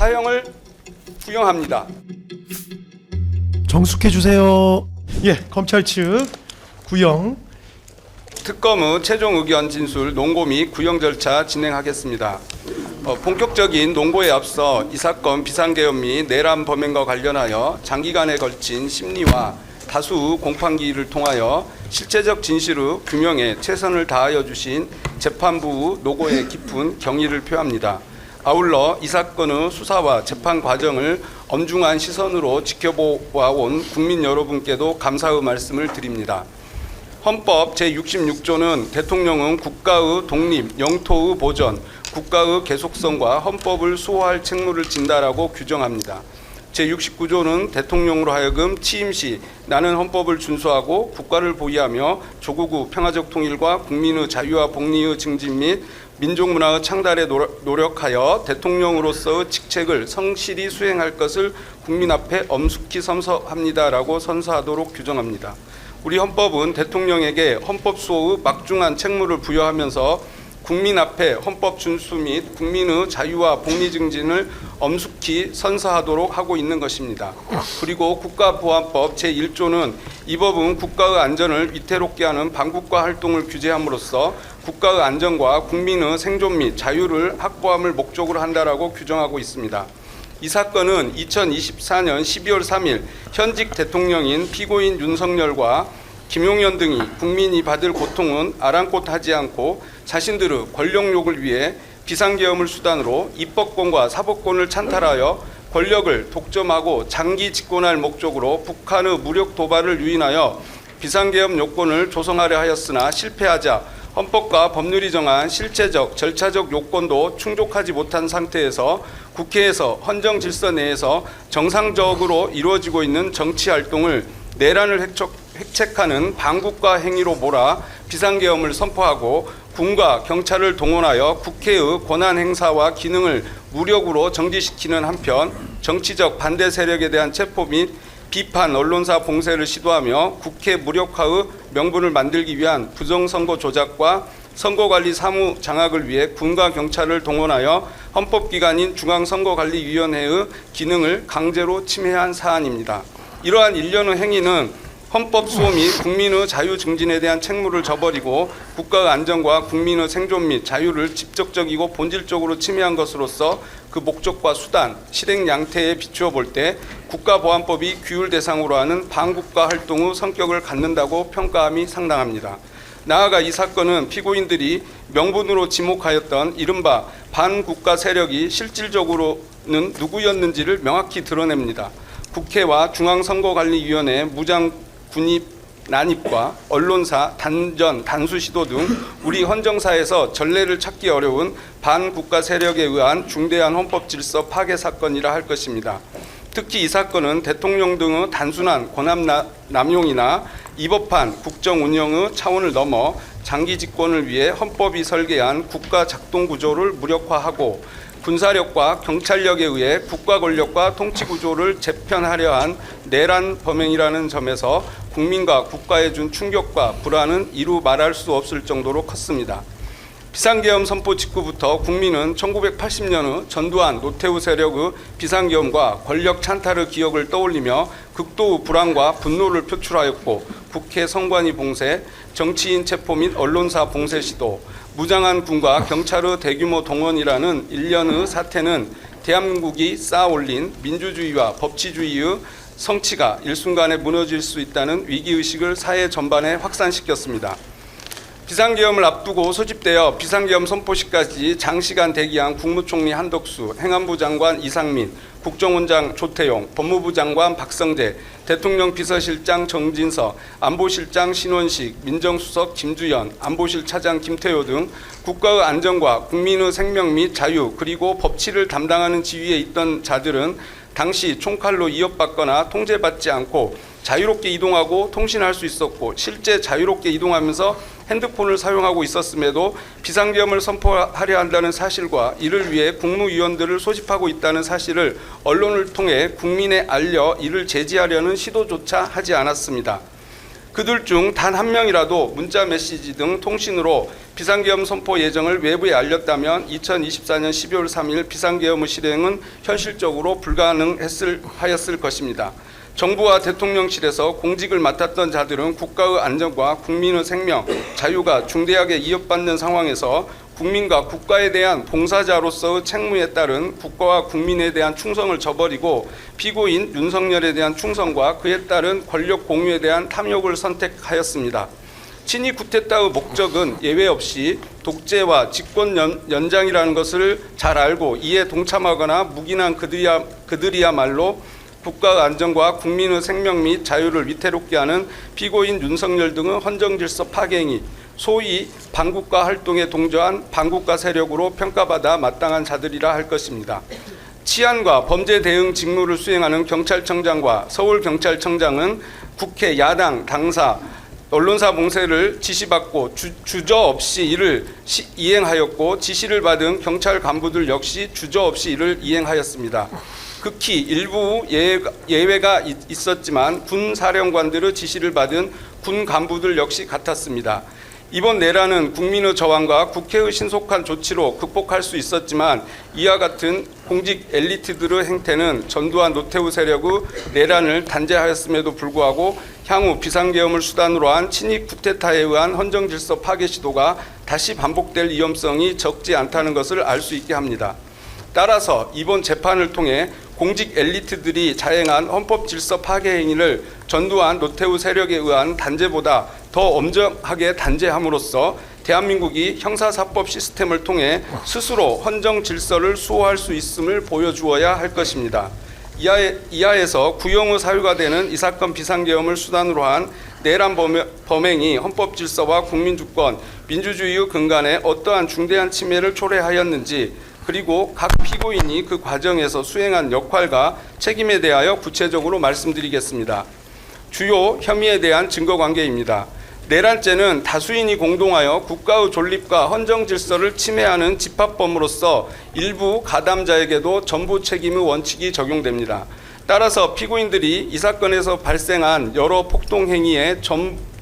사형을 구형합니다. 정숙해 주세요. 예, 검찰 측 구형. 특검의 최종 의견 진술, 논고 및 구형 절차 진행하겠습니다. 본격적인 논고에 앞서 이 사건 비상계엄 및 내란 범행과 관련하여 장기간에 걸친 심리와 다수 공판기를 통하여 실체적 진실의 규명에 최선을 다하여 주신 재판부 노고에 깊은 경의를 표합니다. 아울러 이 사건의 수사와 재판 과정을 엄중한 시선으로 지켜보아온 국민 여러분께도 감사의 말씀을 드립니다. 헌법 제66조는 대통령은 국가의 독립, 영토의 보전, 국가의 계속성과 헌법을 수호할 책무를 진다라고 규정합니다. 제69조는 대통령으로 하여금 취임 시 나는 헌법을 준수하고 국가를 보위하며 조국의 평화적 통일과 국민의 자유와 복리의 증진 및 민족문화의 창달에 노력하여 대통령으로서의 직책을 성실히 수행할 것을 국민 앞에 엄숙히 선서합니다라고 선서하도록 규정합니다. 우리 헌법은 대통령에게 헌법 수호의 막중한 책무를 부여하면서 국민 앞에 헌법 준수 및 국민의 자유와 복리 증진을 엄숙히 선서하도록 하고 있는 것입니다. 그리고 국가보안법 제1조는 이 법은 국가의 안전을 위태롭게 하는 반국가 활동을 규제함으로써 국가의 안전과 국민의 생존 및 자유를 확보함을 목적으로 한다라고 규정하고 있습니다. 이 사건은 2024년 12월 3일 현직 대통령인 피고인 윤석열과 김용현 등이 국민이 받을 고통은 아랑곳하지 않고 자신들의 권력욕을 위해 비상계엄을 수단으로 입법권과 사법권을 찬탈하여 권력을 독점하고 장기 집권할 목적으로 북한의 무력 도발을 유인하여 비상계엄 요건을 조성하려 하였으나 실패하자 헌법과 법률이 정한 실체적, 절차적 요건도 충족하지 못한 상태에서 국회에서 헌정 질서 내에서 정상적으로 이루어지고 있는 정치 활동을 내란을 획책하는 반국가 행위로 몰아 비상계엄을 선포하고 군과 경찰을 동원하여 국회의 권한 행사와 기능을 무력으로 정지시키는 한편 정치적 반대 세력에 대한 체포 및 비판 언론사 봉쇄를 시도하며 국회 무력화의 명분을 만들기 위한 부정선거 조작과 선거관리 사무 장악을 위해 군과 경찰을 동원하여 헌법기관인 중앙선거관리위원회의 기능을 강제로 침해한 사안입니다. 이러한 일련의 행위는 헌법 수호 및 국민의 자유 증진에 대한 책무를 저버리고 국가의 안전과 국민의 생존 및 자유를 직접적이고 본질적으로 침해한 것으로서 그 목적과 수단, 실행 양태에 비추어 볼 때 국가보안법이 규율 대상으로 하는 반국가 활동의 성격을 갖는다고 평가함이 상당합니다. 나아가 이 사건은 피고인들이 명분으로 지목하였던 이른바 반국가 세력이 실질적으로는 누구였는지를 명확히 드러냅니다. 국회와 중앙선거관리위원회 무장 군입 난입과 언론사 단전 단수 시도 등 우리 헌정사에서 전례를 찾기 어려운 반국가 세력에 의한 중대한 헌법 질서 파괴 사건이라 할 것입니다. 특히 이 사건은 대통령 등의 단순한 권한 남용이나 이법한 국정 운영의 차원을 넘어 장기 집권을 위해 헌법이 설계한 국가 작동 구조를 무력화하고 군사력과 경찰력에 의해 국가 권력과 통치 구조를 재편하려 한 내란 범행이라는 점에서 국민과 국가에 준 충격과 불안은 이루 말할 수 없을 정도로 컸습니다. 비상계엄 선포 직후부터 국민은 1980년의 전두환, 노태우 세력의 비상계엄과 권력 찬탈의 기억을 떠올리며 극도의 불안과 분노를 표출하였고 국회 선관위 봉쇄, 정치인 체포 및 언론사 봉쇄 시도, 무장한 군과 경찰의 대규모 동원이라는 일련의 사태는 대한민국이 쌓아올린 민주주의와 법치주의의 성취가 일순간에 무너질 수 있다는 위기의식을 사회 전반에 확산시켰습니다. 비상계엄을 앞두고 소집되어 비상계엄 선포시까지 장시간 대기한 국무총리 한덕수, 행안부 장관 이상민, 국정원장 조태용, 법무부 장관 박성재, 대통령 비서실장 정진석, 안보실장 신원식, 민정수석 김주연, 안보실 차장 김태효 등 국가의 안전과 국민의 생명 및 자유 그리고 법치를 담당하는 지위에 있던 자들은 당시 총칼로 이협받거나 통제받지 않고 자유롭게 이동하고 통신할 수 있었고 실제 자유롭게 이동하면서 핸드폰을 사용하고 있었음에도 비상계엄을 선포하려 한다는 사실과 이를 위해 국무위원들을 소집하고 있다는 사실을 언론을 통해 국민에 알려 이를 제지하려는 시도조차 하지 않았습니다. 그들 중 단 한 명이라도 문자 메시지 등 통신으로 비상계엄 선포 예정을 외부에 알렸다면 2024년 12월 3일 비상계엄의 실행은 현실적으로 불가능하였을 것입니다. 정부와 대통령실에서 공직을 맡았던 자들은 국가의 안전과 국민의 생명, 자유가 중대하게 위협받는 상황에서 국민과 국가에 대한 봉사자로서의 책무에 따른 국가와 국민에 대한 충성을 저버리고 피고인 윤석열에 대한 충성과 그에 따른 권력 공유에 대한 탐욕을 선택하였습니다. 친위 쿠데타의 목적은 예외 없이 독재와 집권 연장이라는 것을 잘 알고 이에 동참하거나 묵인한 그들이야말로 국가의 안전과 국민의 생명 및 자유를 위태롭게 하는 피고인 윤석열 등의 헌정질서 파괴행위, 소위 반국가 활동에 동조한 반국가 세력으로 평가받아 마땅한 자들이라 할 것입니다. 치안과 범죄 대응 직무를 수행하는 경찰청장과 서울경찰청장은 국회 야당 당사 언론사 봉쇄를 지시받고 주저없이 이를 이행하였고 지시를 받은 경찰 간부들 역시 주저없이 이를 이행하였습니다. 극히 일부 예외가 있었지만 군 사령관들의 지시를 받은 군 간부들 역시 같았습니다. 이번 내란은 국민의 저항과 국회의 신속한 조치로 극복할 수 있었지만 이와 같은 공직 엘리트들의 행태는 전두환 노태우 세력의 내란을 단죄하였음에도 불구하고 향후 비상계엄을 수단으로 한 친위 쿠데타에 의한 헌정질서 파괴 시도가 다시 반복될 위험성이 적지 않다는 것을 알 수 있게 합니다. 따라서 이번 재판을 통해 공직 엘리트들이 자행한 헌법질서 파괴 행위를 전두환 노태우 세력에 의한 단죄보다 더 엄정하게 단죄함으로써 대한민국이 형사사법 시스템을 통해 스스로 헌정질서를 수호할 수 있음을 보여주어야 할 것입니다. 이하에서 구형의 사유가 되는 이 사건 비상계엄을 수단으로 한 내란 범행이 헌법질서와 국민주권, 민주주의의 근간에 어떠한 중대한 침해를 초래하였는지 그리고 각 피고인이 그 과정에서 수행한 역할과 책임에 대하여 구체적으로 말씀드리겠습니다. 주요 혐의에 대한 증거관계입니다. 내란죄는 다수인이 공동하여 국가의 존립과 헌정질서를 침해하는 집합범으로서 일부 가담자에게도 전부 책임의 원칙이 적용됩니다. 따라서 피고인들이 이 사건에서 발생한 여러 폭동행위에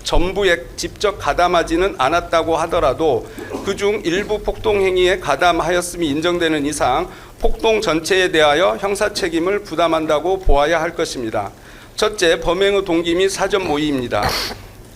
전부에 직접 가담하지는 않았다고 하더라도 그중 일부 폭동행위에 가담하였음이 인정되는 이상 폭동 전체에 대하여 형사 책임을 부담한다고 보아야 할 것입니다. 첫째, 범행의 동기 및 사전 모의입니다.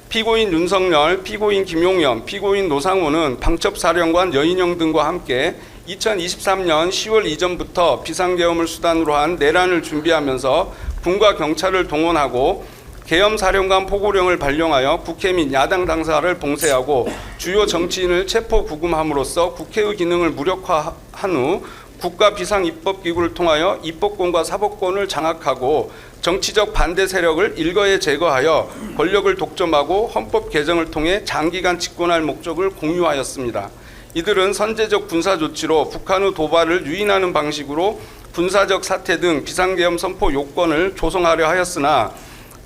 피고인 윤석열, 피고인 김용현, 피고인 노상호는 방첩사령관 여인영 등과 함께 2023년 10월 이전부터 비상계엄을 수단으로 한 내란을 준비하면서 군과 경찰을 동원하고 계엄사령관 포고령을 발령하여 국회 및 야당 당사를 봉쇄하고 주요 정치인을 체포 구금함으로써 국회의 기능을 무력화한 후 국가 비상입법기구를 통하여 입법권과 사법권을 장악하고 정치적 반대 세력을 일거에 제거하여 권력을 독점하고 헌법 개정을 통해 장기간 집권할 목적을 공유하였습니다. 이들은 선제적 군사 조치로 북한의 도발을 유인하는 방식으로 군사적 사태 등 비상계엄 선포 요건을 조성하려 하였으나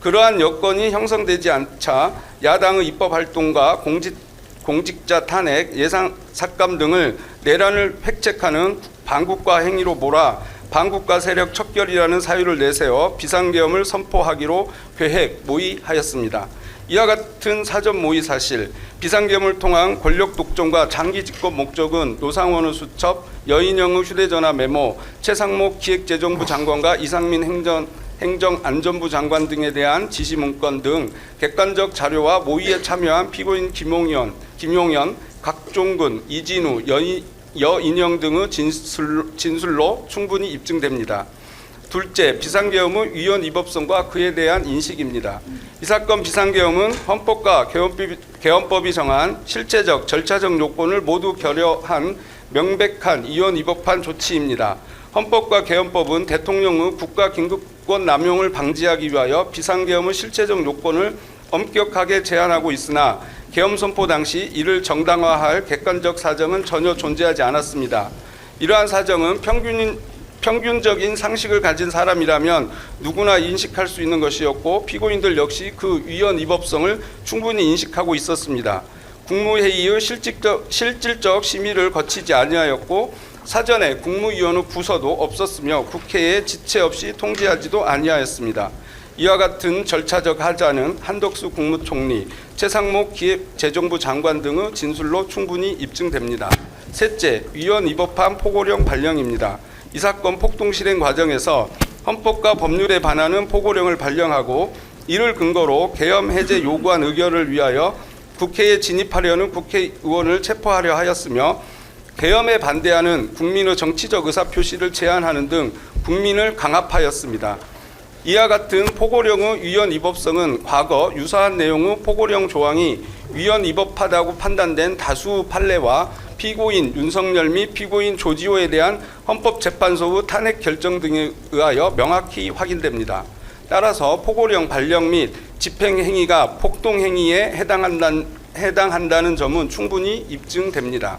그러한 여건이 형성되지 않자 야당의 입법활동과 공직자 탄핵, 예상 삭감 등을 내란을 획책하는 반국가 행위로 몰아 반국가 세력 척결이라는 사유를 내세워 비상계엄을 선포하기로 계획, 모의하였습니다. 이와 같은 사전 모의 사실, 비상계엄을 통한 권력 독점과 장기 집권 목적은 노상원의 수첩, 여인영의 휴대전화 메모, 최상목 기획재정부 장관과 이상민 행정안전부 장관 등에 대한 지시문건 등 객관적 자료와 모의에 참여한 피고인 김용현, 각종근, 이진우, 여인영 등의 진술로 충분히 입증됩니다. 둘째, 비상계엄의 위헌 위법성과 그에 대한 인식입니다. 이 사건 비상계엄은 헌법과 계엄법이 정한 실체적, 절차적 요건을 모두 결여한 명백한 위헌 위법한 조치입니다. 헌법과 계엄법은 대통령의 국가 긴급권 남용을 방지하기 위하여 비상계엄의 실체적 요건을 엄격하게 제한하고 있으나 계엄 선포 당시 이를 정당화할 객관적 사정은 전혀 존재하지 않았습니다. 이러한 사정은 평균적인 상식을 가진 사람이라면 누구나 인식할 수 있는 것이었고 피고인들 역시 그 위헌 위법성을 충분히 인식하고 있었습니다. 국무회의의 실질적 심의를 거치지 아니하였고 사전에 국무위원의 부서도 없었으며 국회에 지체 없이 통지하지도 아니하였습니다. 이와 같은 절차적 하자는 한덕수 국무총리, 최상목 기획재정부 장관 등의 진술로 충분히 입증됩니다. 셋째, 위헌 위법한 포고령 발령입니다. 이 사건 폭동 실행 과정에서 헌법과 법률에 반하는 포고령을 발령하고 이를 근거로 계엄 해제 요구안 의결을 위하여 국회에 진입하려는 국회의원을 체포하려 하였으며 계엄에 반대하는 국민의 정치적 의사표시를 제한하는 등 국민을 강압하였습니다. 이와 같은 포고령의 위헌 위법성은 과거 유사한 내용의 포고령 조항이 위헌 위법하다고 판단된 다수 판례와 피고인 윤석열 및 피고인 조지호에 대한 헌법재판소의 탄핵 결정 등에 의하여 명확히 확인됩니다. 따라서 포고령 발령 및 집행 행위가 폭동 행위에 해당한다는 점은 충분히 입증됩니다.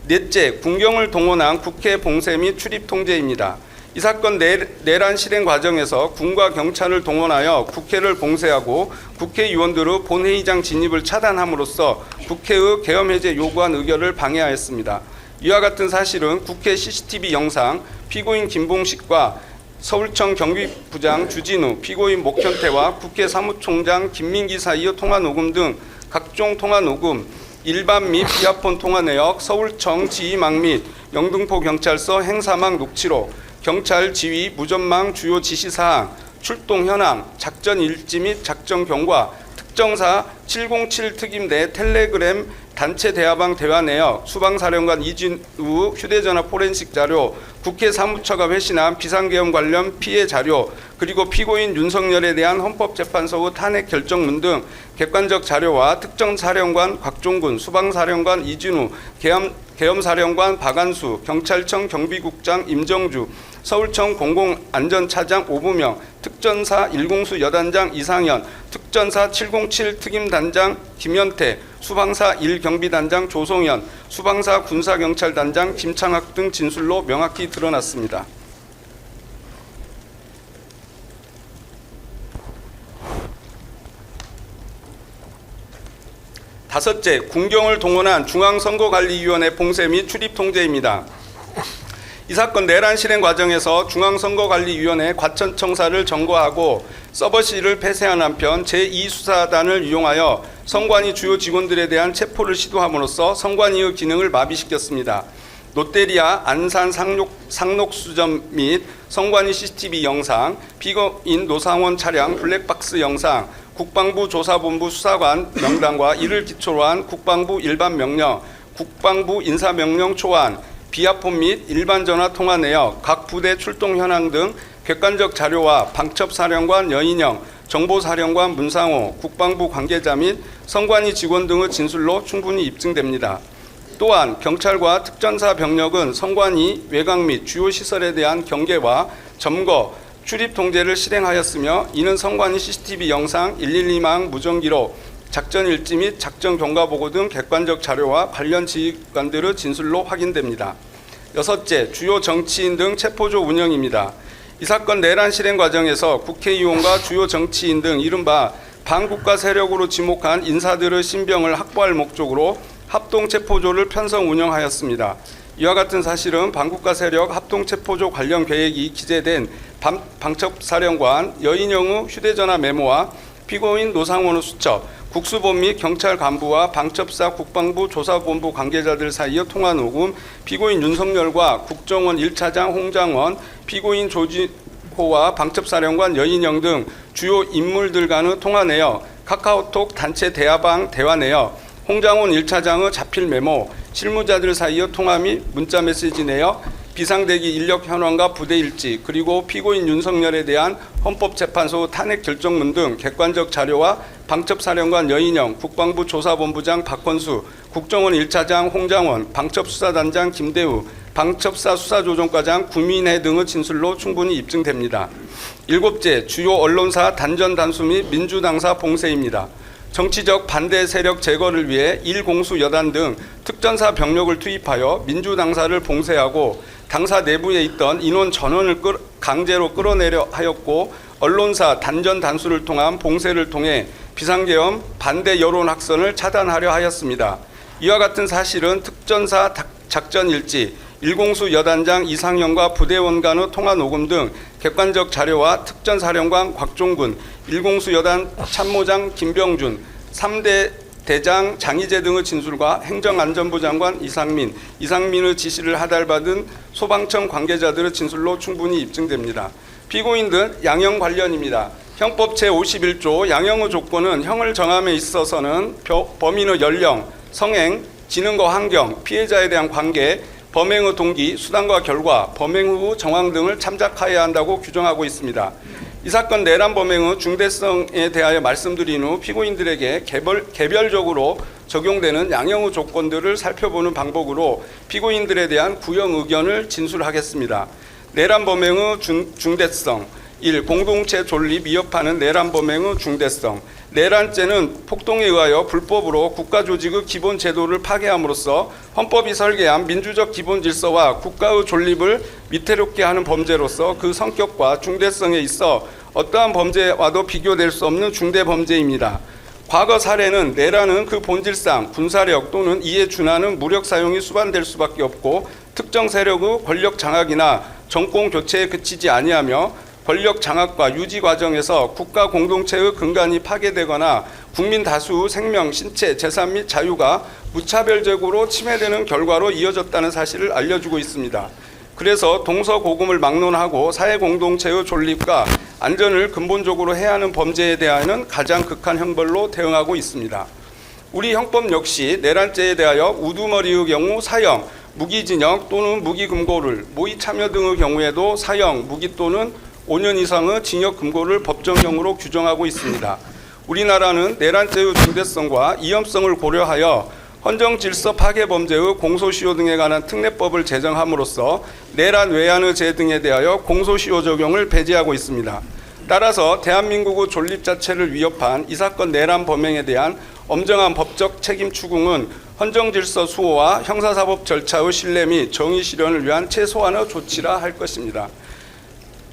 넷째, 군경을 동원한 국회 봉쇄 및 출입 통제입니다. 이 사건 내란 실행 과정에서 군과 경찰을 동원하여 국회를 봉쇄하고 국회의원들의 본회의장 진입을 차단함으로써 국회의 계엄 해제 요구안 의결을 방해하였습니다. 이와 같은 사실은 국회 CCTV 영상, 피고인 김봉식과 서울청 경비부장 주진우, 피고인 목현태와 국회 사무총장 김민기 사이의 통화 녹음 등 각종 통화 녹음, 일반 및 비아폰 통화 내역, 서울청 지휘망 및 영등포 경찰서 행사망 녹취록, 경찰 지휘 무전망 주요 지시사항, 출동 현황, 작전 일지 및 작전 경과, 특정사 707 특임대 텔레그램 단체 대화방 대화 내역, 수방사령관 이진우 휴대전화 포렌식 자료, 국회 사무처가 회신한 비상계엄 관련 피해 자료, 그리고 피고인 윤석열에 대한 헌법재판소의 탄핵 결정문 등 객관적 자료와 특정사령관 곽종근, 수방사령관 이진우, 계엄사령관 박안수, 경찰청 경비국장 임정주, 서울청 공공안전차장 오부명, 특전사 1공수 여단장 이상현, 특전사 707 특임단장 김현태, 수방사 1경비단장 조성현, 수방사 군사경찰단장 김창학 등 진술로 명확히 드러났습니다. 다섯째, 군경을 동원한 중앙선거관리위원회 봉쇄 및 출입 통제입니다. 이 사건 내란 실행 과정에서 중앙선거관리위원회 과천청사를 점거하고 서버실을 폐쇄한 한편 제2수사단을 이용하여 선관위 주요 직원들에 대한 체포를 시도함으로써 선관위의 기능을 마비시켰습니다. 롯데리아 안산 상록수점 및 선관위 CCTV 영상, 피고인 노상원 차량 블랙박스 영상, 국방부 조사본부 수사관 명단과 이를 기초로 한 국방부 일반 명령, 국방부 인사명령 초안, 비아폰 및 일반 전화 통화 내역, 각 부대 출동 현황 등 객관적 자료와 방첩사령관 여인영, 정보사령관 문상호, 국방부 관계자 및 선관위 직원 등의 진술로 충분히 입증됩니다. 또한 경찰과 특전사 병력은 선관위 외곽 및 주요 시설에 대한 경계와 점거, 출입 통제를 실행하였으며 이는 선관위 CCTV 영상, 112망 무전기록, 작전 일지 및 작전 경과보고 등 객관적 자료와 관련 지휘관들의 진술로 확인됩니다. 여섯째, 주요 정치인 등 체포조 운영입니다. 이 사건 내란 실행 과정에서 국회의원과 주요 정치인 등 이른바 반국가 세력으로 지목한 인사들의 신병을 확보할 목적으로 합동 체포조를 편성 운영하였습니다. 이와 같은 사실은 반국가 세력 합동 체포조 관련 계획이 기재된 방첩사령관 여인영의 휴대전화 메모와 피고인 노상원의 수첩, 국수본 및 경찰 간부와 방첩사 국방부 조사본부 관계자들 사이의 통화 녹음, 피고인 윤석열과 국정원 1차장 홍장원, 피고인 조지호와 방첩사령관 여인영 등 주요 인물들 간의 통화 내역, 카카오톡 단체 대화방 대화 내역, 홍장원 1차장의 자필 메모, 실무자들 사이의 통화 및 문자 메시지 내역, 비상대기 인력 현황과 부대 일지, 그리고 피고인 윤석열에 대한 헌법재판소 탄핵 결정문 등 객관적 자료와 방첩사령관 여인영, 국방부 조사본부장 박헌수, 국정원 1차장 홍장원, 방첩수사단장 김대우, 방첩사 수사조정과장 구민혜 등의 진술로 충분히 입증됩니다. 일곱째, 주요 언론사 단전 단수 및 민주당사 봉쇄입니다. 정치적 반대 세력 제거를 위해 1공수 여단 등 특전사 병력을 투입하여 민주당사를 봉쇄하고 당사 내부에 있던 인원 전원을 강제로 끌어내려 하였고 언론사 단전 단수를 통한 봉쇄를 통해 비상계엄 반대 여론 확산을 차단하려 하였습니다. 이와 같은 사실은 특전사 작전 일지, 일공수 여단장 이상영과 부대원 간의 통화 녹음 등 객관적 자료와 특전사령관 곽종군, 일공수 여단 참모장 김병준, 3대 대장 장희재 등의 진술과 행정안전부 장관 이상민의 지시를 하달받은 소방청 관계자들의 진술로 충분히 입증됩니다. 피고인들 양형 관련입니다. 형법 제51조 양형의 조건은 형을 정함에 있어서는 범인의 연령, 성행, 지능과 환경, 피해자에 대한 관계, 범행의 동기, 수단과 결과, 범행 후 정황 등을 참작하여야 한다고 규정하고 있습니다. 이 사건 내란 범행의 중대성에 대하여 말씀드린 후 피고인들에게 개별적으로 적용되는 양형의 조건들을 살펴보는 방법으로 피고인들에 대한 구형 의견을 진술하겠습니다. 내란 범행의 중대성 1. 공동체 존립 위협하는 내란 범행의 중대성. 내란죄는 폭동에 의하여 불법으로 국가조직의 기본 제도를 파괴함으로써 헌법이 설계한 민주적 기본 질서와 국가의 존립을 위태롭게 하는 범죄로서 그 성격과 중대성에 있어 어떠한 범죄와도 비교될 수 없는 중대 범죄입니다. 과거 사례는 내란은 그 본질상 군사력 또는 이에 준하는 무력 사용이 수반될 수밖에 없고 특정 세력의 권력 장악이나 정권 교체에 그치지 아니하며 권력 장악과 유지 과정에서 국가 공동체의 근간이 파괴되거나 국민 다수의 생명, 신체, 재산 및 자유가 무차별적으로 침해되는 결과로 이어졌다는 사실을 알려주고 있습니다. 그래서 동서고금을 막론하고 사회 공동체의 존립과 안전을 근본적으로 해하는 범죄에 대하여는 가장 극한 형벌로 대응하고 있습니다. 우리 형법 역시 내란죄에 대하여 우두머리의 경우 사형, 무기징역 또는 무기금고를, 모의 참여 등의 경우에도 사형, 무기 또는 5년 이상의 징역 금고를 법정형으로 규정하고 있습니다. 우리나라는 내란죄의 중대성과 위험성을 고려하여 헌정질서 파괴 범죄의 공소시효 등에 관한 특례법을 제정함으로써 내란 외환의 죄 등에 대하여 공소시효 적용을 배제하고 있습니다. 따라서 대한민국의 존립 자체를 위협한 이 사건 내란 범행에 대한 엄정한 법적 책임 추궁은 헌정질서 수호와 형사사법 절차의 신뢰 및 정의 실현을 위한 최소한의 조치라 할 것입니다.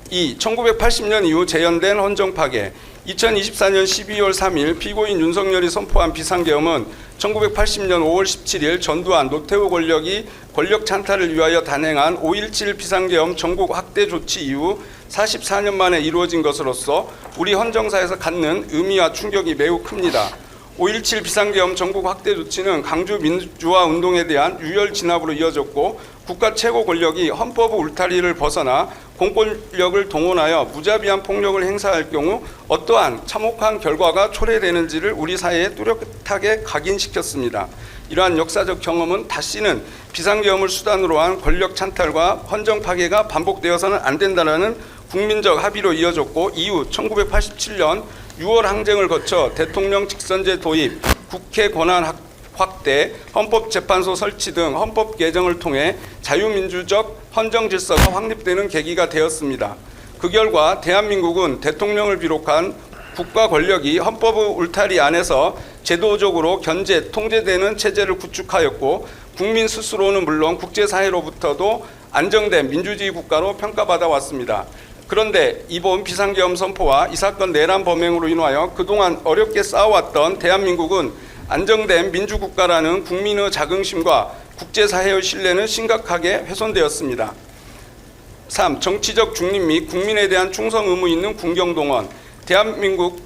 2. 1980년 이후 재현된 헌정 파괴. 2024년 12월 3일 피고인 윤석열이 선포한 비상계엄은 1980년 5월 17일 전두환, 노태우 권력이 권력 찬탈을 위하여 단행한 5.17 비상계엄 전국 확대 조치 이후 44년 만에 이루어진 것으로서 우리 헌정사에서 갖는 의미와 충격이 매우 큽니다. 5.17 비상계엄 전국 확대 조치는 강주 민주화 운동에 대한 유혈 진압으로 이어졌고 국가 최고 권력이 헌법의 울타리를 벗어나 공권력을 동원하여 무자비한 폭력을 행사할 경우 어떠한 참혹한 결과가 초래되는지를 우리 사회에 뚜렷하게 각인시켰습니다. 이러한 역사적 경험은 다시는 비상계엄을 수단으로 한 권력 찬탈과 헌정 파괴가 반복되어서는 안 된다는 국민적 합의로 이어졌고 이후 1987년 6월 항쟁을 거쳐 대통령 직선제 도입, 국회 권한 확대, 헌법재판소 설치 등 헌법 개정을 통해 자유민주적 헌정 질서가 확립되는 계기가 되었습니다. 그 결과 대한민국은 대통령을 비롯한 국가 권력이 헌법의 울타리 안에서 제도적으로 견제, 통제되는 체제를 구축하였고 국민 스스로는 물론 국제사회로부터도 안정된 민주주의 국가로 평가받아 왔습니다. 그런데 이번 비상계엄 선포와 이 사건 내란 범행으로 인하여 그동안 어렵게 쌓아왔던 대한민국은 안정된 민주국가라는 국민의 자긍심과 국제사회의 신뢰는 심각하게 훼손되었습니다. 3. 정치적 중립 및 국민에 대한 충성 의무 있는 군경동원. 대한민국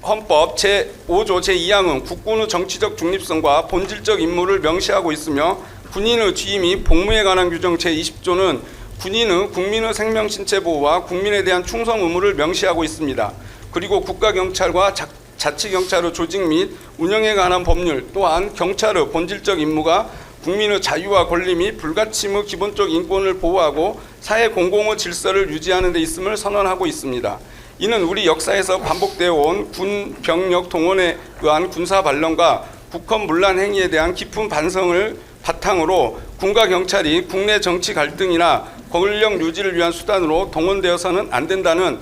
헌법 제5조 제2항은 국군의 정치적 중립성과 본질적 임무를 명시하고 있으며 군인의 지휘 및 복무에 관한 규정 제20조는 군인은 국민의 생명 신체 보호와 국민에 대한 충성 의무를 명시하고 있습니다. 그리고 국가경찰과 자치경찰의 조직 및 운영에 관한 법률 또한 경찰의 본질적 임무가 국민의 자유와 권리 및 불가침의 기본적 인권을 보호하고 사회 공공의 질서를 유지하는 데 있음을 선언하고 있습니다. 이는 우리 역사에서 반복되어 온 군 병력 동원에 의한 군사 반론과 국헌 문란 행위에 대한 깊은 반성을 바탕으로 군과 경찰이 국내 정치 갈등이나 권력 유지를 위한 수단으로 동원되어서는 안 된다는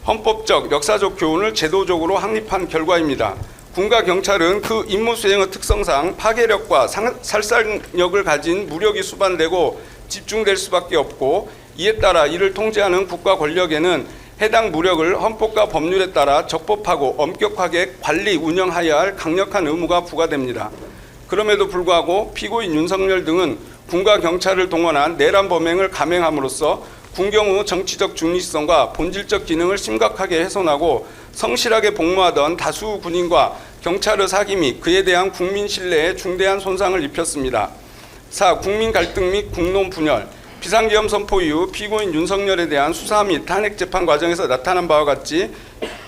헌법적, 역사적 교훈을 제도적으로 확립한 결과입니다. 군과 경찰은 그 임무 수행의 특성상 파괴력과 살상력을 가진 무력이 수반되고 집중될 수밖에 없고 이에 따라 이를 통제하는 국가 권력에는 해당 무력을 헌법과 법률에 따라 적법하고 엄격하게 관리, 운영하여야 할 강력한 의무가 부과됩니다. 그럼에도 불구하고 피고인 윤석열 등은 군과 경찰을 동원한 내란 범행을 감행함으로써 군 경우 정치적 중립성과 본질적 기능을 심각하게 훼손하고 성실하게 복무하던 다수 군인과 경찰의 사기 및 그에 대한 국민 신뢰에 중대한 손상을 입혔습니다. 4. 국민 갈등 및 국론 분열. 비상계엄 선포 이후 피고인 윤석열에 대한 수사 및 탄핵 재판 과정에서 나타난 바와 같이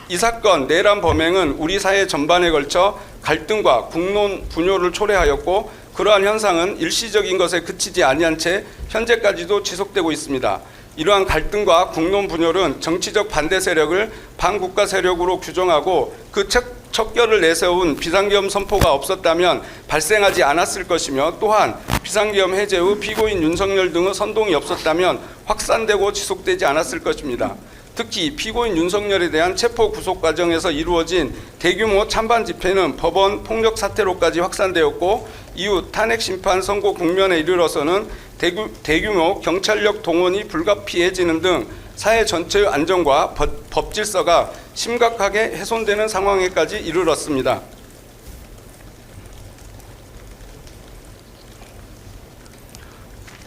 이 사건 내란 범행은 우리 사회 전반에 걸쳐 갈등과 국론 분열을 초래하였고 그러한 현상은 일시적인 것에 그치지 아니한 채 현재까지도 지속되고 있습니다. 이러한 갈등과 국론 분열은 정치적 반대 세력을 반국가 세력으로 규정하고 그 척결을 내세운 비상계엄 선포가 없었다면 발생하지 않았을 것이며 또한 비상계엄 해제 후 피고인 윤석열 등의 선동이 없었다면 확산되고 지속되지 않았을 것입니다. 특히 피고인 윤석열에 대한 체포 구속 과정에서 이루어진 대규모 찬반 집회는 법원 폭력 사태로까지 확산되었고 이후 탄핵 심판 선고 국면에 이르러서는 대규모 경찰력 동원이 불가피해지는 등 사회 전체의 안정과 법 질서가 심각하게 훼손되는 상황에까지 이르렀습니다.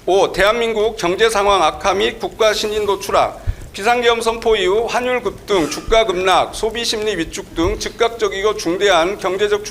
5. 대한민국 경제 상황 악화 및 국가 신인도 추락. 비상계엄 선포 이후 환율 급등, 주가 급락, 소비 심리 위축 등 즉각적이고 중대한 경제적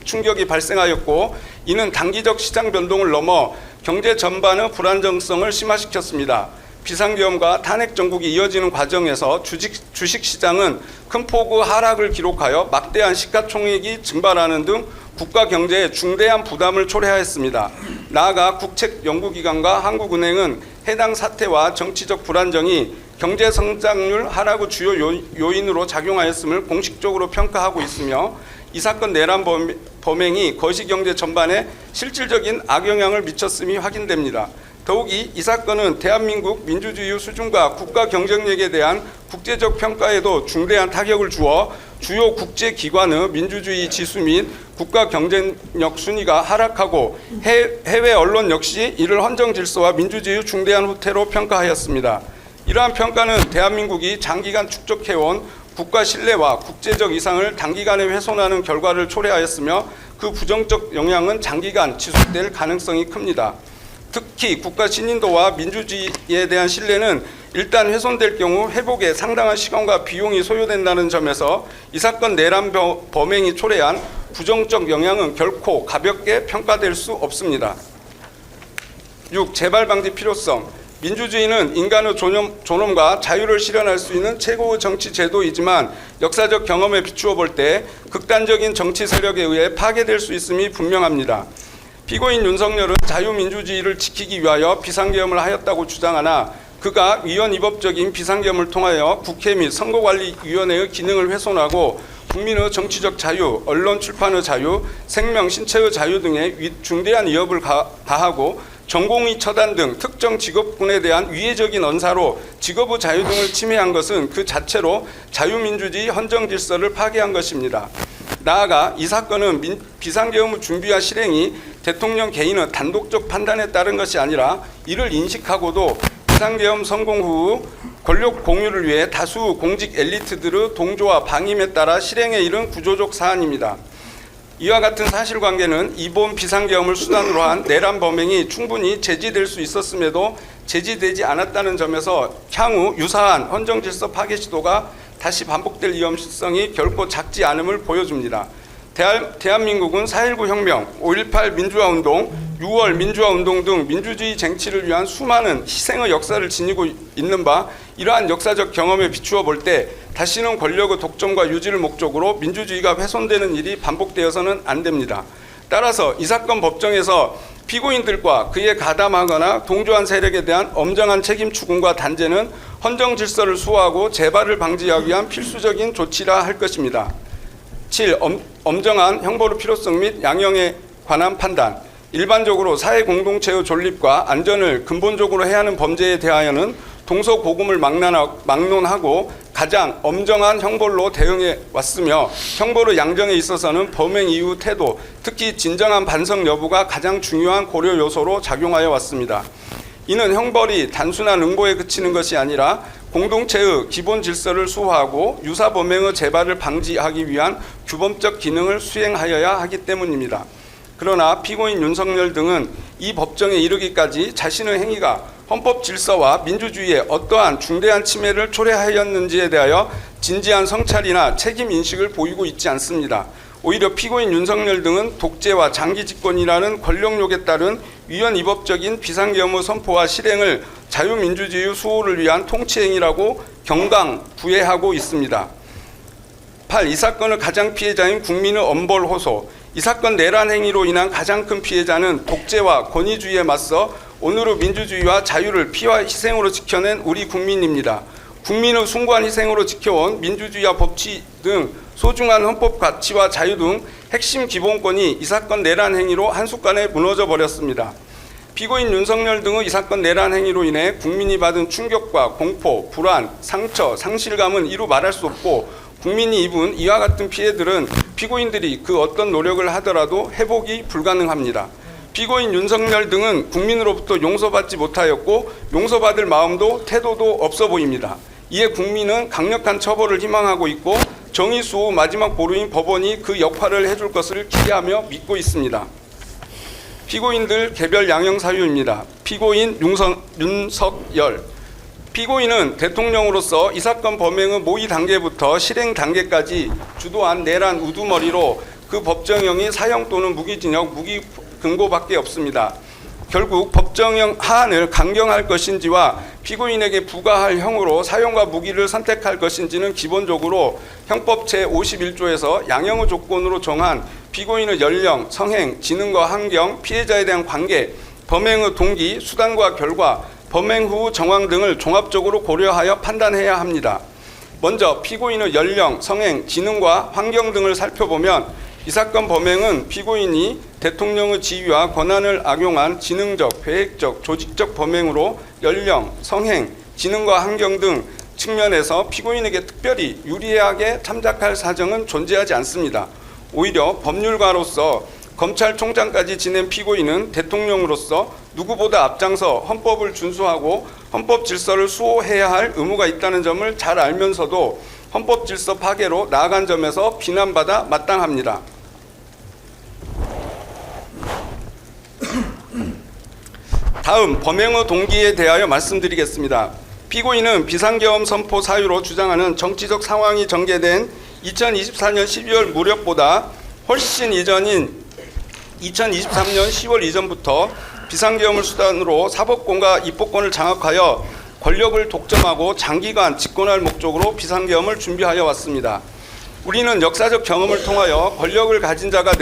충격이 발생하였고 이는 단기적 시장 변동을 넘어 경제 전반의 불안정성을 심화시켰습니다. 비상계엄과 탄핵 정국이 이어지는 과정에서 주식시장은 큰 폭의 하락을 기록하여 막대한 시가총액이 증발하는 등 국가 경제에 중대한 부담을 초래하였습니다. 나아가 국책연구기관과 한국은행은 해당 사태와 정치적 불안정이 경제 성장률 하락의 주요 요인으로 작용하였음을 공식적으로 평가하고 있으며 이 사건 내란 범행이 거시경제 전반에 실질적인 악영향을 미쳤음이 확인됩니다. 더욱이 이 사건은 대한민국 민주주의 수준과 국가 경쟁력에 대한 국제적 평가에도 중대한 타격을 주어 주요 국제기관의 민주주의 지수 및 국가 경쟁력 순위가 하락하고 해외 언론 역시 이를 헌정 질서와 민주주의의 중대한 후퇴로 평가하였습니다. 이러한 평가는 대한민국이 장기간 축적해온 국가 신뢰와 국제적 이상을 단기간에 훼손하는 결과를 초래하였으며 그 부정적 영향은 장기간 지속될 가능성이 큽니다. 특히 국가 신인도와 민주주의에 대한 신뢰는 일단 훼손될 경우 회복에 상당한 시간과 비용이 소요된다는 점에서 이 사건 내란 범행이 초래한 부정적 영향은 결코 가볍게 평가될 수 없습니다. 6. 재발 방지 필요성. 민주주의는 인간의 존엄과 자유를 실현할 수 있는 최고의 정치 제도이지만 역사적 경험에 비추어 볼 때 극단적인 정치 세력에 의해 파괴될 수 있음이 분명합니다. 피고인 윤석열은 자유민주주의를 지키기 위하여 비상계엄을 하였다고 주장하나 그가 위헌위법적인 비상계엄을 통하여 국회 및 선거관리위원회의 기능을 훼손하고 국민의 정치적 자유, 언론 출판의 자유, 생명, 신체의 자유 등에 중대한 위협을 가하고 전공의 처단 등 특정 직업군에 대한 위해적인 언사로 직업의 자유 등을 침해한 것은 그 자체로 자유민주주의 헌정 질서를 파괴한 것입니다. 나아가 이 사건은 비상계엄의 준비와 실행이 대통령 개인의 단독적 판단에 따른 것이 아니라 이를 인식하고도 비상계엄 성공 후 권력 공유를 위해 다수 공직 엘리트들의 동조와 방임에 따라 실행에 이른 구조적 사안입니다. 이와 같은 사실관계는 이번 비상계엄을 수단으로 한 내란 범행이 충분히 제지될 수 있었음에도 제지되지 않았다는 점에서 향후 유사한 헌정질서 파괴 시도가 다시 반복될 위험성이 결코 작지 않음을 보여줍니다. 대한민국은 4.19 혁명, 5.18 민주화운동, 6월 민주화운동 등 민주주의 쟁취를 위한 수많은 희생의 역사를 지니고 있는 바 이러한 역사적 경험에 비추어 볼 때 다시는 권력의 독점과 유지를 목적으로 민주주의가 훼손되는 일이 반복되어서는 안 됩니다. 따라서 이 사건 법정에서 피고인들과 그에 가담하거나 동조한 세력에 대한 엄정한 책임 추궁과 단죄는 헌정 질서를 수호하고 재발을 방지하기 위한 필수적인 조치라 할 것입니다. 7. 엄정한 형벌의 필요성 및 양형에 관한 판단. 일반적으로 사회 공동체의 존립과 안전을 근본적으로 해하는 범죄에 대하여는 동서고금을 막론하고 가장 엄정한 형벌로 대응해 왔으며 형벌의 양정에 있어서는 범행 이후 태도, 특히 진정한 반성 여부가 가장 중요한 고려 요소로 작용하여 왔습니다. 이는 형벌이 단순한 응보에 그치는 것이 아니라 공동체의 기본 질서를 수호하고 유사 범행의 재발을 방지하기 위한 규범적 기능을 수행하여야 하기 때문입니다. 그러나 피고인 윤석열 등은 이 법정에 이르기까지 자신의 행위가 헌법 질서와 민주주의에 어떠한 중대한 침해를 초래하였는지에 대하여 진지한 성찰이나 책임 인식을 보이고 있지 않습니다. 오히려 피고인 윤석열 등은 독재와 장기 집권이라는 권력욕에 따른 위헌 위법적인 비상계엄의 선포와 실행을 자유민주주의 수호를 위한 통치행위라고 경강부회하고 있습니다. 8. 이 사건의 가장 피해자인 국민의 엄벌 호소. 이 사건 내란 행위로 인한 가장 큰 피해자는 독재와 권위주의에 맞서 오늘의 민주주의와 자유를 피와 희생으로 지켜낸 우리 국민입니다. 국민의 숭고한 희생으로 지켜온 민주주의와 법치 등 소중한 헌법 가치와 자유 등 핵심 기본권이 이 사건 내란 행위로 한순간에 무너져 버렸습니다. 피고인 윤석열 등의 이 사건 내란 행위로 인해 국민이 받은 충격과 공포, 불안, 상처, 상실감은 이루 말할 수 없고 국민이 입은 이와 같은 피해들은 피고인들이 그 어떤 노력을 하더라도 회복이 불가능합니다. 피고인 윤석열 등은 국민으로부터 용서받지 못하였고 용서받을 마음도 태도도 없어 보입니다. 이에 국민은 강력한 처벌을 희망하고 있고 정의 수호 마지막 보루인 법원이 그 역할을 해줄 것을 기대하며 믿고 있습니다. 피고인들 개별 양형 사유입니다. 피고인 윤석열. 피고인은 대통령으로서 이 사건 범행의 모의 단계부터 실행 단계까지 주도한 내란 우두머리로 그 법정형이 사형 또는 무기징역, 무기금고밖에 없습니다. 결국 법정형 하한을 강경할 것인지와 피고인에게 부과할 형으로 사형과 무기를 선택할 것인지는 기본적으로 형법 제51조에서 양형의 조건으로 정한 피고인의 연령, 성행, 지능과 환경, 피해자에 대한 관계, 범행의 동기, 수단과 결과, 범행 후 정황 등을 종합적으로 고려하여 판단해야 합니다. 먼저 피고인의 연령, 성행, 지능과 환경 등을 살펴보면 이 사건 범행은 피고인이 대통령의 지위와 권한을 악용한 지능적, 계획적, 조직적 범행으로 연령, 성행, 지능과 환경 등 측면에서 피고인에게 특별히 유리하게 참작할 사정은 존재하지 않습니다. 오히려 법률가로서 검찰총장까지 지낸 피고인은 대통령으로서 누구보다 앞장서 헌법을 준수하고 헌법 질서를 수호해야 할 의무가 있다는 점을 잘 알면서도 헌법 질서 파괴로 나아간 점에서 비난받아 마땅합니다. 다음 범행의 동기에 대하여 말씀드리겠습니다. 피고인은 비상계엄 선포 사유로 주장하는 정치적 상황이 전개된 2024년 12월 무렵보다 훨씬 이전인 2023년 10월 이전부터 비상계엄을 수단으로 사법권과 입법권을 장악하여 권력을 독점하고 장기간 집권할 목적으로 비상계엄을 준비하여 왔습니다. 우리는 역사적 경험을 통하여 권력을 가진 자가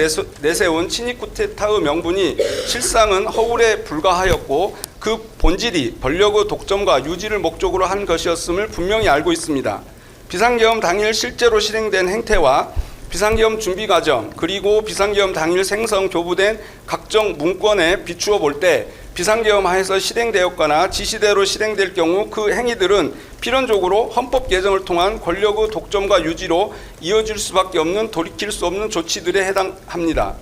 내세운 친위 쿠데타의 명분이 실상은 허울에 불과하였고 그 본질이 권력의 독점과 유지를 목적으로 한 것이었음을 분명히 알고 있습니다. 비상계엄 당일 실제로 실행된 행태와 비상계엄 준비 과정 그리고 비상계엄 당일 생성 교부된 각종 문건에 비추어 볼 때 비상계엄 하에서 실행되었거나 지시대로 실행될 경우 그 행위들은 필연적으로 헌법 개정을 통한 권력의 독점과 유지로 이어질 수밖에 없는 돌이킬 수 없는 조치들에 해당합니다.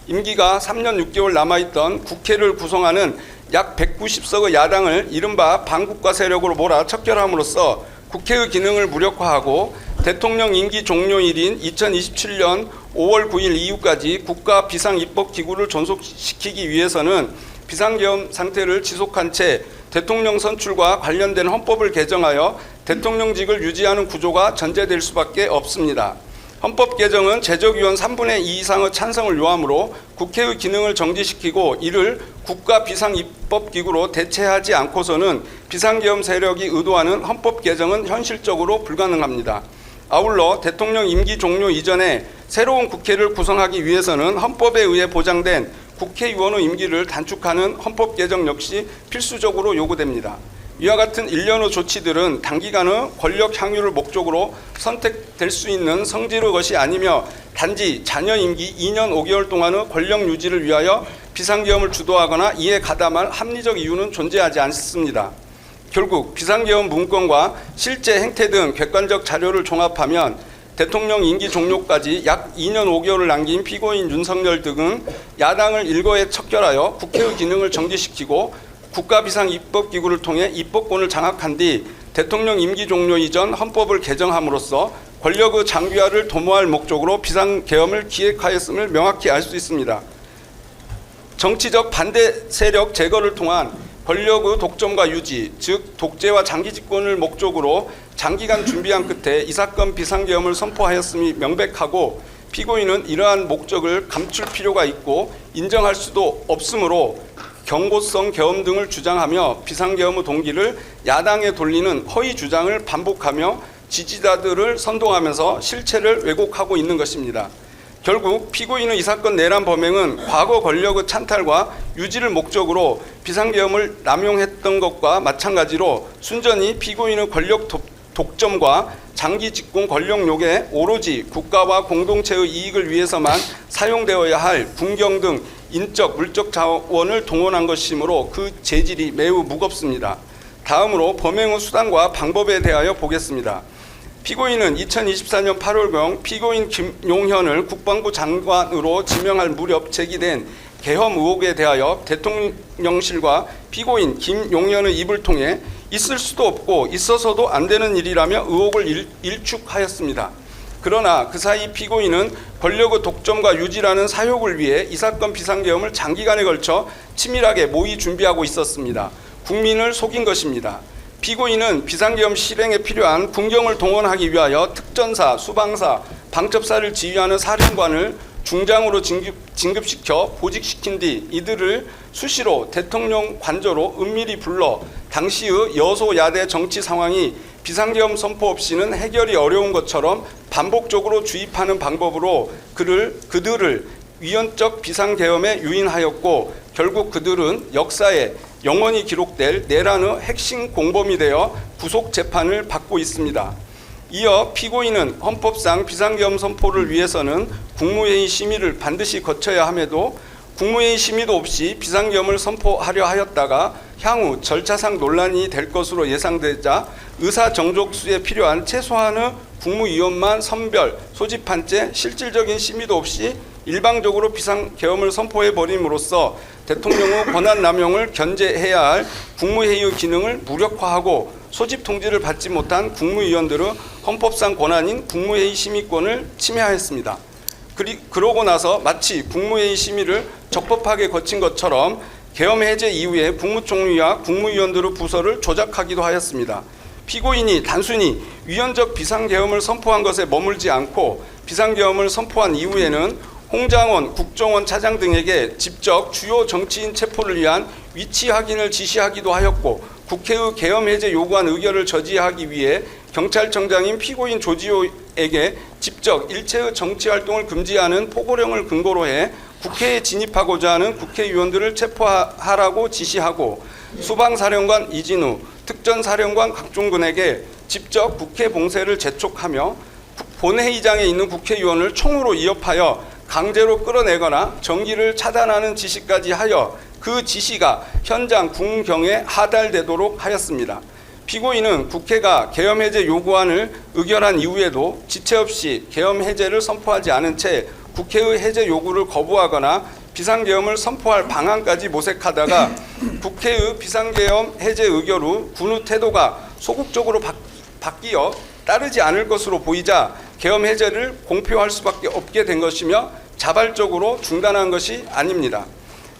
임기가 3년 6개월 남아있던 국회를 구성하는 약 190석의 야당을 이른바 반국가 세력으로 몰아 척결함으로써 국회의 기능을 무력화하고 대통령 임기 종료일인 2027년 5월 9일 이후까지 국가 비상입법기구를 존속시키기 위해서는 비상계엄 상태를 지속한 채 대통령 선출과 관련된 헌법을 개정하여 대통령직을 유지하는 구조가 전제될 수밖에 없습니다. 헌법 개정은 제적위원 3분의 2 이상의 찬성을 요하므로 국회의 기능을 정지시키고 이를 국가 비상입법기구로 대체하지 않고서는 비상계엄 세력이 의도하는 헌법 개정은 현실적으로 불가능합니다. 아울러 대통령 임기 종료 이전에 새로운 국회를 구성하기 위해서는 헌법에 의해 보장된 국회의원의 임기를 단축하는 헌법 개정 역시 필수적으로 요구됩니다. 이와 같은 일련의 조치들은 단기간의 권력 향유를 목적으로 선택될 수 있는 성질의 것이 아니며 단지 자녀 임기 2년 5개월 동안의 권력 유지를 위하여 비상계엄을 주도하거나 이에 가담할 합리적 이유는 존재하지 않습니다. 결국 비상계엄 문건과 실제 행태 등 객관적 자료를 종합하면 대통령 임기 종료까지 약 2년 5개월을 남긴 피고인 윤석열 등은 야당을 일거에 척결하여 국회의 기능을 정지시키고 국가비상입법기구를 통해 입법권을 장악한 뒤 대통령 임기 종료 이전 헌법을 개정함으로써 권력의 장기화를 도모할 목적으로 비상계엄을 기획하였음을 명확히 알 수 있습니다. 정치적 반대 세력 제거를 통한 권력의 독점과 유지, 즉 독재와 장기 집권을 목적으로 장기간 준비한 끝에 이 사건 비상계엄을 선포하였음이 명백하고 피고인은 이러한 목적을 감출 필요가 있고 인정할 수도 없으므로 경고성 계엄 등을 주장하며 비상계엄의 동기를 야당에 돌리는 허위 주장을 반복하며 지지자들을 선동하면서 실체를 왜곡하고 있는 것입니다. 결국 피고인의 이 사건 내란 범행은 과거 권력의 찬탈과 유지를 목적으로 비상계엄을 남용했던 것과 마찬가지로 순전히 피고인의 권력 독점과 장기 집권 권력욕에 오로지 국가와 공동체의 이익을 위해서만 사용되어야 할 군경 등 인적, 물적 자원을 동원한 것이므로 그 재질이 매우 무겁습니다. 다음으로 범행의 수단과 방법에 대하여 보겠습니다. 피고인은 2024년 8월경 피고인 김용현을 국방부 장관으로 지명할 무렵 제기된 계엄 의혹에 대하여 대통령실과 피고인 김용현의 입을 통해 있을 수도 없고 있어서도 안 되는 일이라며 의혹을 일축하였습니다. 그러나 그 사이 피고인은 권력의 독점과 유지라는 사욕을 위해 이 사건 비상계엄을 장기간에 걸쳐 치밀하게 모의 준비하고 있었습니다. 국민을 속인 것입니다. 피고인은 비상계엄 실행에 필요한 군경을 동원하기 위하여 특전사, 수방사, 방첩사를 지휘하는 사령관을 중장으로 진급시켜 보직시킨 뒤 이들을 수시로 대통령 관저로 은밀히 불러 당시의 여소야대 정치 상황이 비상계엄 선포 없이는 해결이 어려운 것처럼 반복적으로 주입하는 방법으로 그들을 위헌적 비상계엄에 유인하였고 결국 그들은 역사에 영원히 기록될 내란의 핵심 공범이 되어 구속 재판을 받고 있습니다. 이어 피고인은 헌법상 비상계엄 선포를 위해서는 국무회의 심의를 반드시 거쳐야 함에도 국무회의 심의도 없이 비상계엄을 선포하려 하였다가 향후 절차상 논란이 될 것으로 예상되자 의사정족수에 필요한 최소한의 국무위원만 선별, 소집한 채 실질적인 심의도 없이 일방적으로 비상계엄을 선포해버림으로써 대통령의 권한남용을 견제해야 할 국무회의의 기능을 무력화하고 소집 통지를 받지 못한 국무위원들의 헌법상 권한인 국무회의 심의권을 침해하였습니다. 그러고 나서 마치 국무회의 심의를 적법하게 거친 것처럼 계엄 해제 이후에 국무총리와 국무위원들의 부서를 조작하기도 하였습니다. 피고인이 단순히 위헌적 비상계엄을 선포한 것에 머물지 않고 비상계엄을 선포한 이후에는 홍장원 국정원 차장 등에게 직접 주요 정치인 체포를 위한 위치 확인을 지시하기도 하였고 국회의 계엄 해제 요구안 의결을 저지하기 위해 경찰청장인 피고인 조지호에게 직접 일체의 정치활동을 금지하는 포고령을 근거로 해 국회에 진입하고자 하는 국회의원들을 체포하라고 지시하고 수방사령관 이진우, 특전사령관 각종군에게 직접 국회 봉쇄를 재촉하며 본회의장에 있는 국회의원을 총으로 위협하여 강제로 끌어내거나 전기를 차단하는 지시까지 하여 그 지시가 현장 군경에 하달되도록 하였습니다. 피고인은 국회가 계엄 해제 요구안을 의결한 이후에도 지체 없이 계엄 해제를 선포하지 않은 채 국회의 해제 요구를 거부하거나 비상계엄을 선포할 방안까지 모색하다가 국회의 비상계엄 해제 의결 후 군의 태도가 소극적으로 바뀌어 따르지 않을 것으로 보이자 계엄 해제를 공표할 수밖에 없게 된 것이며 자발적으로 중단한 것이 아닙니다.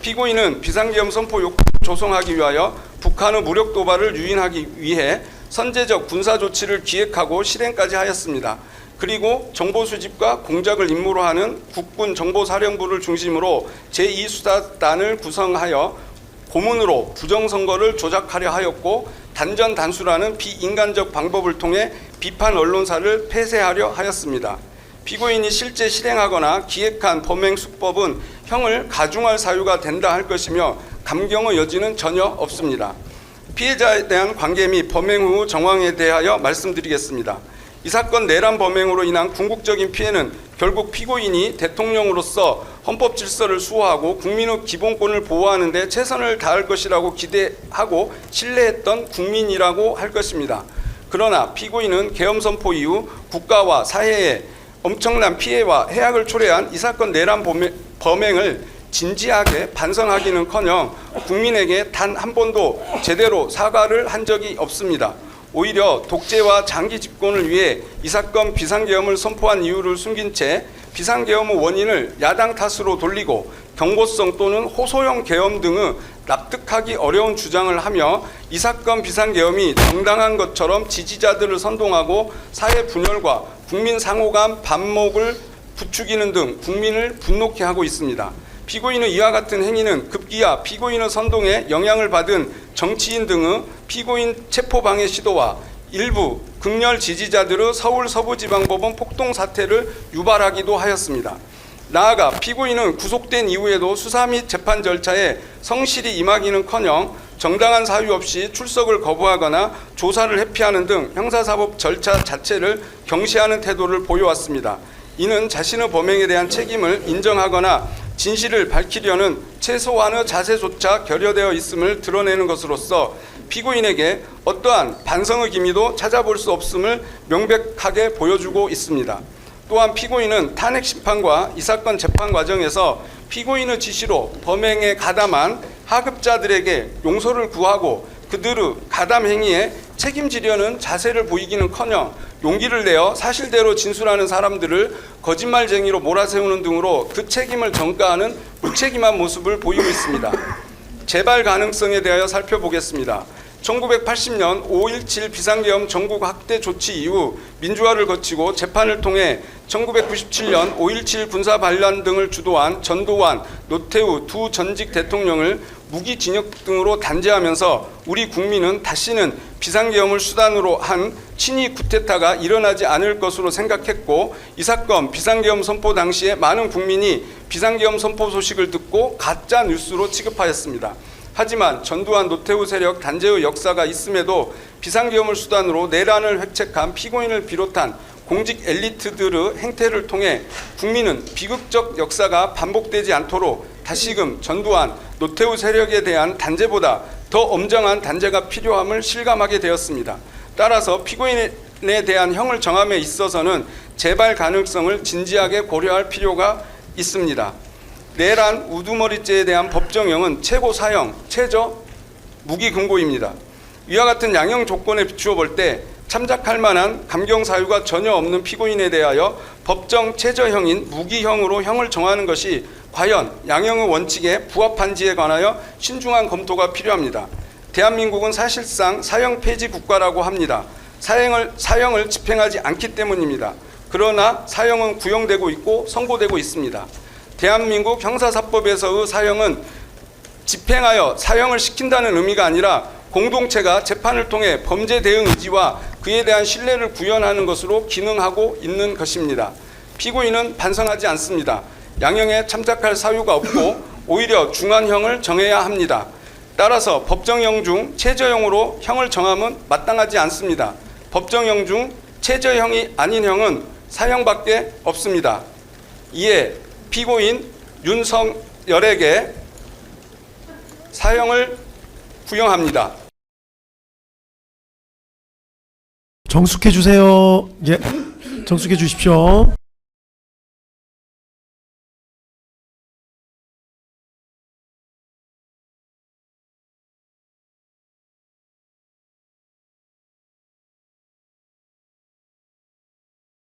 피고인은 비상계엄 선포 욕구를 조성하기 위하여 북한의 무력 도발을 유인하기 위해 선제적 군사 조치를 기획하고 실행까지 하였습니다. 그리고 정보 수집과 공작을 임무로 하는 국군 정보사령부를 중심으로 제2수사단을 구성하여 고문으로 부정선거를 조작하려 하였고 단전단수라는 비인간적 방법을 통해 비판 언론사를 폐쇄하려 하였습니다. 피고인이 실제 실행하거나 기획한 범행 수법은 형을 가중할 사유가 된다 할 것이며 감경의 여지는 전혀 없습니다. 피해자에 대한 관계 및 범행 후 정황에 대하여 말씀드리겠습니다. 이 사건 내란 범행으로 인한 궁극적인 피해는 결국 피고인이 대통령으로서 헌법 질서를 수호하고 국민의 기본권을 보호하는 데 최선을 다할 것이라고 기대하고 신뢰했던 국민이라고 할 것입니다. 그러나 피고인은 계엄 선포 이후 국가와 사회에 엄청난 피해와 해악을 초래한 이 사건 내란 범행을 진지하게 반성하기는커녕 국민에게 단 한 번도 제대로 사과를 한 적이 없습니다. 오히려 독재와 장기 집권을 위해 이 사건 비상계엄을 선포한 이유를 숨긴 채 비상계엄의 원인을 야당 탓으로 돌리고 경고성 또는 호소형 계엄 등의 납득하기 어려운 주장을 하며 이 사건 비상계엄이 정당한 것처럼 지지자들을 선동하고 사회 분열과 국민 상호간 반목을 부추기는 등 국민을 분노케 하고 있습니다. 피고인의 이와 같은 행위는 급기야 피고인의 선동에 영향을 받은 정치인 등의 피고인 체포방해 시도와 일부 극렬 지지자들의 서울 서부지방법원 폭동 사태를 유발하기도 하였습니다. 나아가 피고인은 구속된 이후에도 수사 및 재판 절차에 성실히 임하기는커녕 정당한 사유 없이 출석을 거부하거나 조사를 회피하는 등 형사사법 절차 자체를 경시하는 태도를 보여왔습니다. 이는 자신의 범행에 대한 책임을 인정하거나 진실을 밝히려는 최소한의 자세조차 결여되어 있음을 드러내는 것으로서 피고인에게 어떠한 반성의 기미도 찾아볼 수 없음을 명백하게 보여주고 있습니다. 또한 피고인은 탄핵 심판과 이 사건 재판 과정에서 피고인의 지시로 범행에 가담한 하급자들에게 용서를 구하고 그들의 가담 행위에 책임지려는 자세를 보이기는커녕 용기를 내어 사실대로 진술하는 사람들을 거짓말쟁이로 몰아세우는 등으로 그 책임을 전가하는 무책임한 모습을 보이고 있습니다. 재발 가능성에 대하여 살펴보겠습니다. 1980년 5.17 비상계엄 전국 확대 조치 이후 민주화를 거치고 재판을 통해 1997년 5.17 군사 반란 등을 주도한 전두환, 노태우 두 전직 대통령을 무기징역 등으로 단죄하면서 우리 국민은 다시는 비상계엄을 수단으로 한 친위 쿠데타가 일어나지 않을 것으로 생각했고 이 사건 비상계엄 선포 당시에 많은 국민이 비상계엄 선포 소식을 듣고 가짜 뉴스로 취급하였습니다. 하지만 전두환 노태우 세력 단죄의 역사가 있음에도 비상계엄을 수단으로 내란을 획책한 피고인을 비롯한 공직 엘리트들의 행태를 통해 국민은 비극적 역사가 반복되지 않도록 다시금 전두환 노태우 세력에 대한 단죄보다 더 엄정한 단죄가 필요함을 실감하게 되었습니다. 따라서 피고인에 대한 형을 정함에 있어서는 재발 가능성을 진지하게 고려할 필요가 있습니다. 내란 우두머리죄에 대한 법정형은 최고 사형, 최저 무기금고입니다. 이와 같은 양형 조건에 비추어 볼 때 참작할 만한 감경 사유가 전혀 없는 피고인에 대하여 법정 최저형인 무기형으로 형을 정하는 것이 과연 양형의 원칙에 부합한지에 관하여 신중한 검토가 필요합니다. 대한민국은 사실상 사형 폐지 국가라고 합니다. 사형을 집행하지 않기 때문입니다. 그러나 사형은 구형되고 있고 선고되고 있습니다. 대한민국 형사사법에서의 사형은 집행하여 사형을 시킨다는 의미가 아니라 공동체가 재판을 통해 범죄 대응 의지와 그에 대한 신뢰를 구현하는 것으로 기능하고 있는 것입니다. 피고인은 반성하지 않습니다. 양형에 참작할 사유가 없고 오히려 중한형을 정해야 합니다. 따라서 법정형 중 최저형으로 형을 정함은 마땅하지 않습니다. 법정형 중 최저형이 아닌 형은 사형밖에 없습니다. 이에 피고인 윤석열에게 사형을 구형합니다. 정숙해 주세요. 예, 정숙해 주십시오.